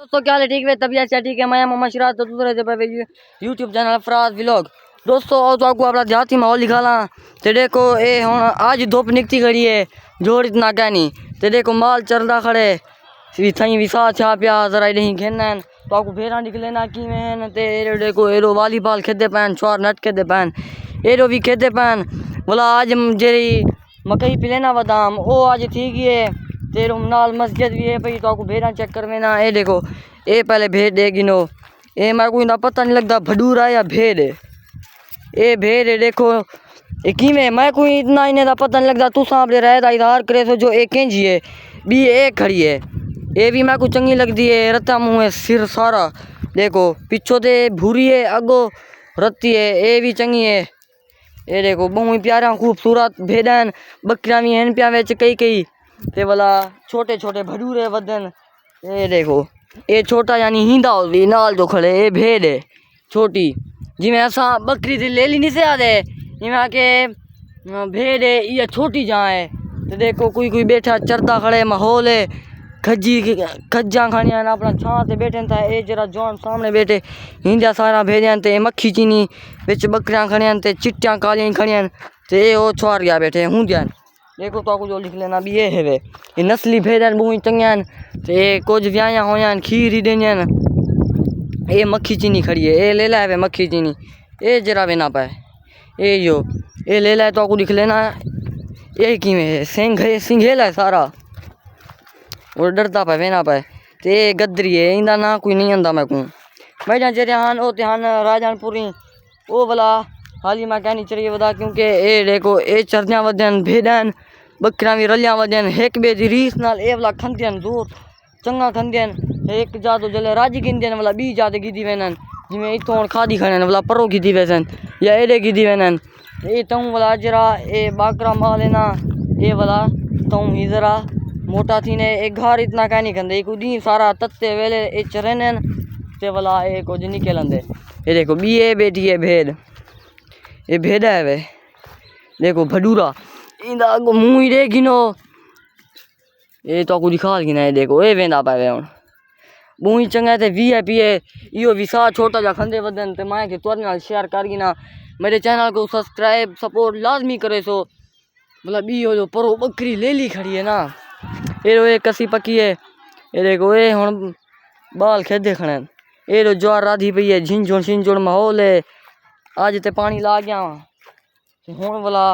दोस्तों क्या हाल है? ठीक है, तबीयत से ठीक है। मैं मोहम्मद सिराज तो दूसरे से पे यूट्यूब चैनल फराज व्लॉग। दोस्तों तो आपको अपना देहाती माहौल दिखाना। तो देखो ये हुन आज धुप निकती खड़ी है, जोर इतना क्या नहीं। तो देखो माल चलदा खड़े थी विसा छा पिया जरा नहीं खेलना तो आपको फेरा निकलेना कि मैन ते देखो एरो वॉलीबॉल खेदे पैन छोर नट खेदे पैन एरो भी खेदे पैन बोला आज जेरी मकई पिलेना बादाम वो आज ठीक ही है। तेरे नाल मस्जिद भी है भाई तो आपको भेड़ा चेक कर में ना। ये देखो ये पहले भेड़ दे गिनो ये मेरे को इतना पता नहीं लगता भडूरा या भेड़ है। ये भेड़ है देखो ये की में मैं कोई इतना इन्हें पता नहीं लगता। तू सामने रहता इधर करे सो जो एक इंच है बी एक खड़ी है ये भी मेरे को चंगी लगती है। रत्ता मुँह है सिर सारा देखो पिछो ते भूरी है अगो रत्ती है ये भी चंगी है। ये देखो बहुत प्यारा खूबसूरत भेड़न बकरियां भी हैं प्या बेच कई कई ते वाला छोटे छोटे भडूरे वदन। ये देखो ये छोटा यानी हिंदा होगी नाल जो खड़े ये भेड़ है छोटी जिमें असा बकरी से ले ली नहीं से आदे जिमें आके भेड़ है ये छोटी जहाँ है। तो देखो कोई कोई बैठा चरता खड़े माहौल है खज्जा खानिया अपना छां से बैठे था। ये जरा जॉन सामने बैठे हिंदा सारा भेजा ते मक्खी चीनी बिच बकरियां खड़ियां ते चिट्टियां कालियां खड़ियां ते वो छोर गया बैठे हूँ ध्यान। देखो तो आपको जो लिख लेना भी ये है वे ये नस्ली भेड़न बहुत चंगियान ते कुछ व्याया होयान खीर ही देनियान। ये मक्खी चीनी खड़ी है ये ले ला वे मक्खी चीनी ये जरा वे ना पाए ये यो ये ले ला तो आपको लिख लेना ये कि में सिंघेला है सारा और डरता पाए वे ना पाए ते गदरी है इंदा ना कोई नहीं आंदा मैं को मैं जहाँ जरियान ओ त्यान राजनपुरी वो वाला हाली मैं कहनी चाहिए बता क्योंकि ये देखो ये चरदियाँ वजन भेड़न बकरियां भी रलियां वजन एक बे दी रीस नाल ये वाला खंदियन दूर चंगा खंदियन एक जादो जले राजी गिंदियन वाला बी जादे गिदी वेनन जिमें इतों खादी खाने वाला परो गिदी वेसन या एडे गिदी वेनन ये तऊ वाला जरा ये बाकरा माल है ना ये वाला तऊ ही जरा मोटा थी ने एक घर इतना क्या नहीं खंदे एक दी सारा तत्ते वेले ये चरन ते वाला ये कुछ नहीं खेलंदे। ये देखो बी ये बेटी है भेड़ ये भेड़ा है वे देखो भडूरा इंदा मुँह ही रे गिनो ये तो आपको दिखा गिना है। देखो ये वेंदा पाए हूँ मुँह ही चंगा थे VIP है यो विसा छोटा जा खंदे वदन ते माए के तोर नाल शेयर कर गिना मेरे चैनल को सब्सक्राइब सपोर्ट लाजमी करे सो मतलब बी हो जो परो बकरी ले ली खड़ी है ना ये रो एक कसी पकी है। ये देखो ये हुन बाल खेदे खड़े ये रो ज्वार राधी पई है झिंझुण माहौल है आज ते पानी ला गया हूँ वाला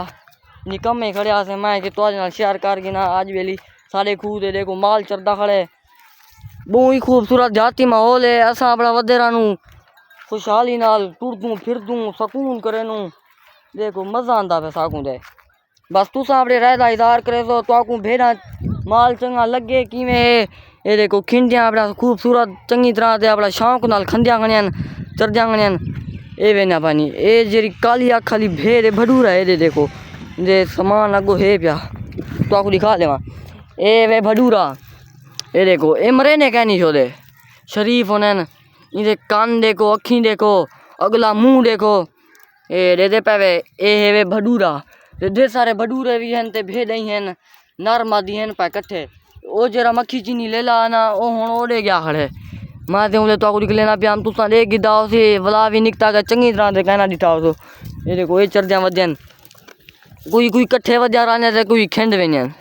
निकम्मे खड़े से मैं कि तो नाल शेयर कर गिना आज वेली साढ़े खूह दे देखो माल चरदा खड़े बहुत ही खूबसूरत जाती माहौल है। असा अपना वधेरा नू खुशहाली नाल टुरदूँ फिरदूँ सकून करे नू देखो मज़ा आंदा पे साकू दे बस तू अपने रहदा इधार करे सो तो आकू भेड़ा माल चंगा लगे कि में ये देखो खिंडियाँ अपना खूबसूरत चंगी तरह से अपना शौक नाल खंदियाँ खड़ियान चरदियाँ खड़ियान ये वे ना पानी ये जेरी काली आँख खाली भेड़ है भडूरा है ये देखो जे सामान अगो है प्या तो आपको दिखा देवा ये वे भडूरा ये देखो ये मरे ने कह नहीं छोड़े शरीफ होने इधे कान देखो अखी देखो अगला मुंह देखो ये दे पावे ये है वे भडूरा दे सारे भडूरे भी हैं ते भेड़ ही हैं नर मादी हैं पाए कट्ठे वो जरा मक्खी चीनी ले ला ना वो हुन ओडे गया खड़े मैं तो तो आपको लेना पिया हम तुसा ले गिदा से वला भी निकता का चंगी तरह से कहना दिखा हो ये देखो ये चरदियाँ वजन कोई कट्ठे वजा रहने से कोई खिंड वेन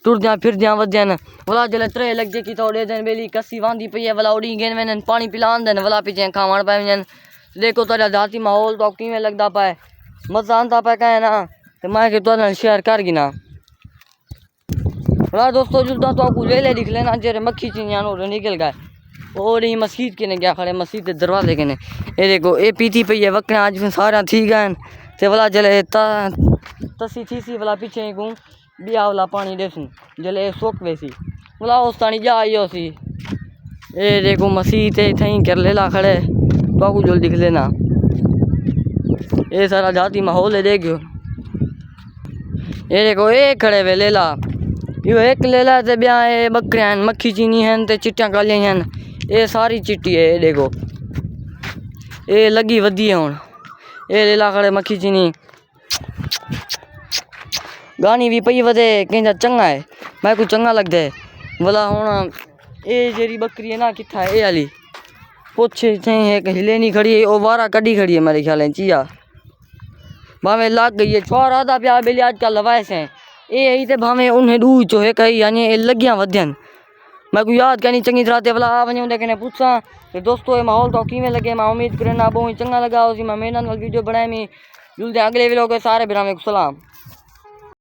टुरदियाँ फिरदियाँ वजन वला जल्द त्रे लग जे की थोड़े दिन बेली कसी वांदी पई है वला उड़ी गेन वेन पानी पिलान देन वला पीछे खावण पाए वजन देखो तो जाती माहौल तो किमें लगता पाए मज़ा आंदा पाए कहे ना तो मैं कि तो शेयर कर गिना वला दोस्तों जुलता तो आपको ले दिख लेना जेरे मक्खी चीनियान और निकल गए और ही मस्जिद के ने क्या खड़े मस्जिद के दरवाजे के ने ये देखो ये पीती पई है बकरियां आज सारा थी गए ते वाला जले तसी थी सी वाला पीछे ही कहूँ बिया वाला पानी देसूँ जले सोख वैसी वाला उस तानी जा आई सी ये देखो मस्जिद थी कर लेला खड़े तो आपको जो दिख लेना ये सारा जाती माहौल है देखो ये देखो ये खड़े वे लेला यो एक लेला ते ब्या ये बकरियां मक्खी चीनी हैं ते चिट्टियां कालियां हैं ये सारी चिट्टी है। ये देखो ये लगी वधी है हुन ये लेला खड़े मक्खी चीनी गानी भी पई वधे कहीं चंगा है मैं को चंगा लगता है वाला हूँ ये जेरी बकरी है ना किथा है ये वाली पुछे चाहिए एक हिले नहीं खड़ी है, वो वारा कड़ी खड़ी है मेरे ख्याल में चिया भावे लग गई है छोर आधा प्या बेली आजकल लवाए से ये ही थे भावे उन्हें डू चो है कहीं यानी ये लगिया वध्यन मैं को याद करनी चंगी तरह ते वाला आ वने उनके ने पूछा कि दोस्तों ये माहौल तो किवें लगे मैं उम्मीद करना बहुत चंगा लगा उसी मैं मेरे नाल वीडियो बनाए मी जुलते अगले व्लॉग के सारे भरावे को सलाम।